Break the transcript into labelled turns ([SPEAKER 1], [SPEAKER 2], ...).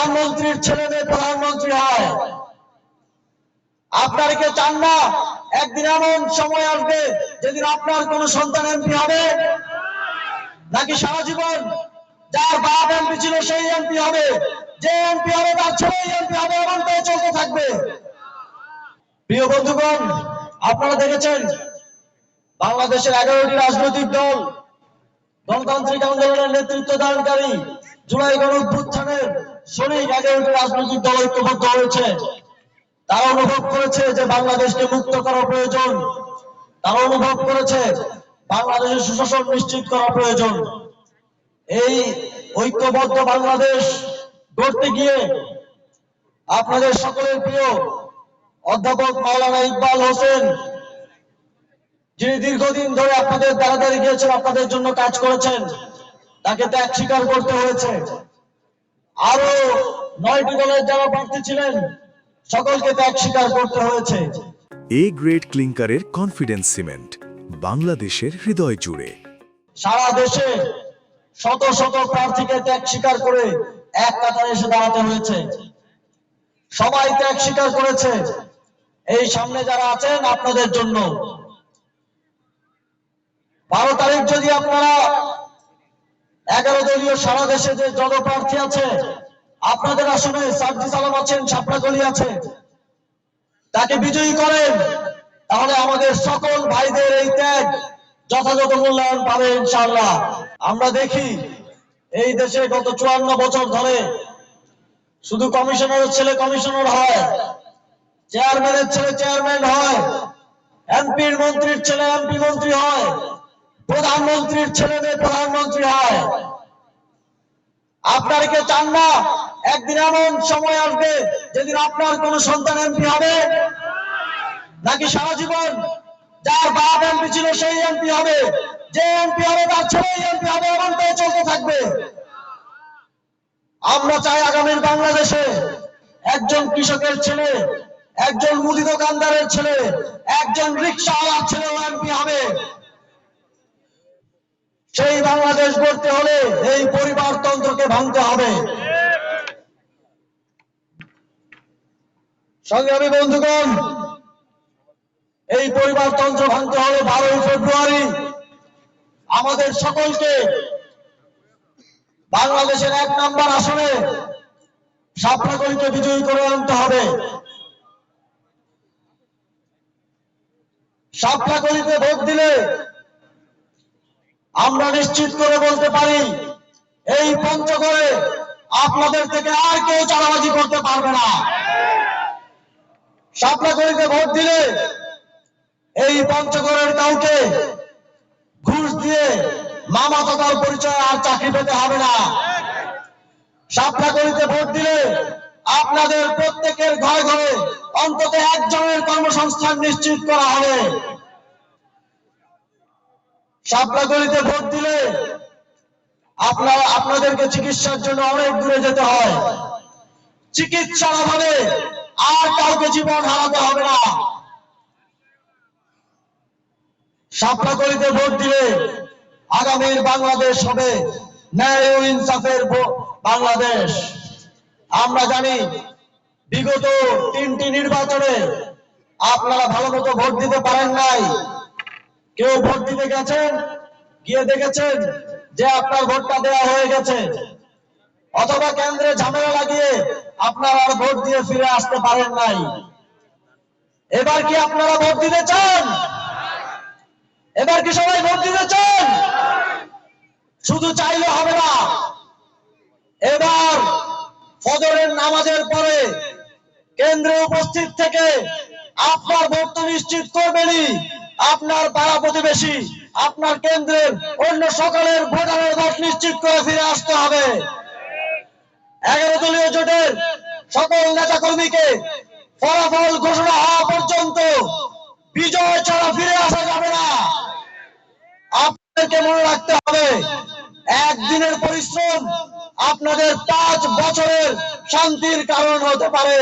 [SPEAKER 1] প্রধানমন্ত্রীর ছেলে মেয়ে প্রধানমন্ত্রী হয়। আপনারা কি চান না একদিন এমন সময় আসবে যেদিন আপনার কোন সন্তান এমপি হবে? নাকি সারা জীবন যার বাপ এমপি ছিল সেই এমপি হবে, যে এমপি হবে তার ছেলেই এমপি হবে, এমনটাই চলতে থাকবে? প্রিয় বন্ধুগণ, আপনারা দেখেছেন বাংলাদেশের 11টি রাজনৈতিক দল গণতান্ত্রিক আন্দোলনের নেতৃত্ব দানকারী জুলাই গণঅভ্যুত্থানের শরিক 11টি রাজনৈতিক দল ঐক্যবদ্ধ হয়েছে। তারা অনুভব করেছে যে বাংলাদেশকে মুক্ত করা প্রয়োজন। তারা অনুভব করেছে বাংলাদেশের সুশাসন নিশ্চিত করা প্রয়োজন। এই ঐক্যবদ্ধ বাংলাদেশ গড়তে গিয়ে আপনাদের সকলের প্রিয় অধ্যাপক মাওলানা ইকবাল হোসেন, যিনি দীর্ঘদিন ধরে আপনাদের দ্বারা গিয়েছেন, আপনাদের জন্য কাজ করেছেন, তাকে ত্যাগ স্বীকার করতে হয়েছে। আরো 9টি দলের যারা প্রার্থী ছিলেন সকলকে ত্যাগ স্বীকার করতে হয়েছে।
[SPEAKER 2] এ গ্রেড ক্লিংকারের কনফিডেন্স সিমেন্ট বাংলাদেশের হৃদয় জুড়ে।
[SPEAKER 1] সারা দেশে শত শত প্রার্থীকে ত্যাগ স্বীকার করে এক কাতারে এসে দাঁড়াতে হয়েছে। সবাই ত্যাগ স্বীকার করেছে। এই সামনে যারা আছেন আপনাদের জন্য 12 তারিখ যদি আপনারা 11 দলীয় সারা দেশে যে জনপ্রার্থী আছে, আপনাদের আসনে সার্জিস আলম আছেন, শাপলাকলি আছে, তাকে বিজয়ী করেন, তাহলে আমাদের সকল ভাইদের এই ত্যাগ যথাযথ মূল্যায়ন পাবে ইনশাআল্লাহ। আমরা দেখি এই দেশে গত 54 বছর ধরে শুধু কমিশনারের ছেলে কমিশনার হয়, চেয়ারম্যানের ছেলে চেয়ারম্যান হয়, এমপির মন্ত্রীর ছেলে এমপি মন্ত্রী হয়, প্রধানমন্ত্রীর ছেলে মেয়ে প্রধানমন্ত্রী হয়। আপনারা কি চান না একদিন এমন সময় আসবে যেদিন আপনার কোন সন্তান এমপি হবে? নাকি সারা জীবন যার বাপ এমপি ছিল সেই এমপি হবে, যে এমপি হবে তার ছেলেই এমপি হবে, এমনটাই চলতে থাকবে? আমরা চাই আগামীর বাংলাদেশে একজন কৃষকের ছেলে, একজন মুদি দোকানদারের ছেলে, একজন রিকশাওয়ালার ছেলেও এমপি হবে। সেই বাংলাদেশ গড়তে হলে এই পরিবারতন্ত্রকে ভাঙতে হবে। সংগ্রামী বন্ধুগণ, এই পরিবারতন্ত্র ভাঙতে হলে 12ই ফেব্রুয়ারি আমাদের সকলকে বাংলাদেশের 1 নম্বর আসনে শাপলাকলিকে বিজয়ী করে আনতে হবে। শাপলাকলিতে ভোট দিলে আমরা নিশ্চিত করে বলতে পারি এই পঞ্চগড়ে আপনাদের থেকে আর কেউ চাঁদাবাজি করতে পারবে না। শাপলাকলিতে ভোট দিলে এই পঞ্চগড়ের কাউকে ঘুষ দিয়ে মামা চাচার পরিচয় আর চাকরি পেতে হবে না। শাপলাকলিতে ভোট দিলে আপনাদের প্রত্যেকের ঘরে ঘরে অন্তত একজনের কর্মসংস্থান নিশ্চিত করা হবে। শাপলাকলিতে ভোট দিলে আপনাদেরকে চিকিৎসার জন্য অনেক দূরে যেতে হয়। চিকিৎসার অভাবে আর কাউকে জীবন হারাতে হবে না। শাপলাকলিতে ভোট দিলে আগামীর বাংলাদেশ হবে ন্যায় ও ইনসাফের বাংলাদেশ। আমরা জানি বিগত 3টি নির্বাচনে আপনারা ভালো মতো ভোট দিতে পারেন নাই। কেউ ভোট দিতে গেছেন, গিয়ে দেখেছেন যে আপনার ভোটটা দেওয়া হয়ে গেছে, অথবা কেন্দ্রে ঝামেলা লাগিয়ে আপনারা আর ভোট দিয়ে ফিরে আসতে পারেন নাই। এবার কি আপনারা ভোট দিতে চান? এবার কি সবাই ভোট দিতে চান? শুধু চাইলে হবে না। এবার ফজরের নামাজের পরে কেন্দ্রে উপস্থিত থেকে আপনার ভোট তো নিশ্চিত করবেনই, আপনার পাড়া প্রতিবেশী, আপনার কেন্দ্রের অন্য সকলের ভোটারের ভোট নিশ্চিত করে ফিরে আসতে হবে। 11 দলীয় জোটের সকল নেতাকর্মীকে ফলাফল ঘোষণা হওয়া পর্যন্ত বিজয় ছাড়া ফিরে আসা যাবে না। আপনাদেরকে মনে রাখতে হবে, একদিনের পরিশ্রম আপনাদের 5 বছরের শান্তির কারণ হতে পারে।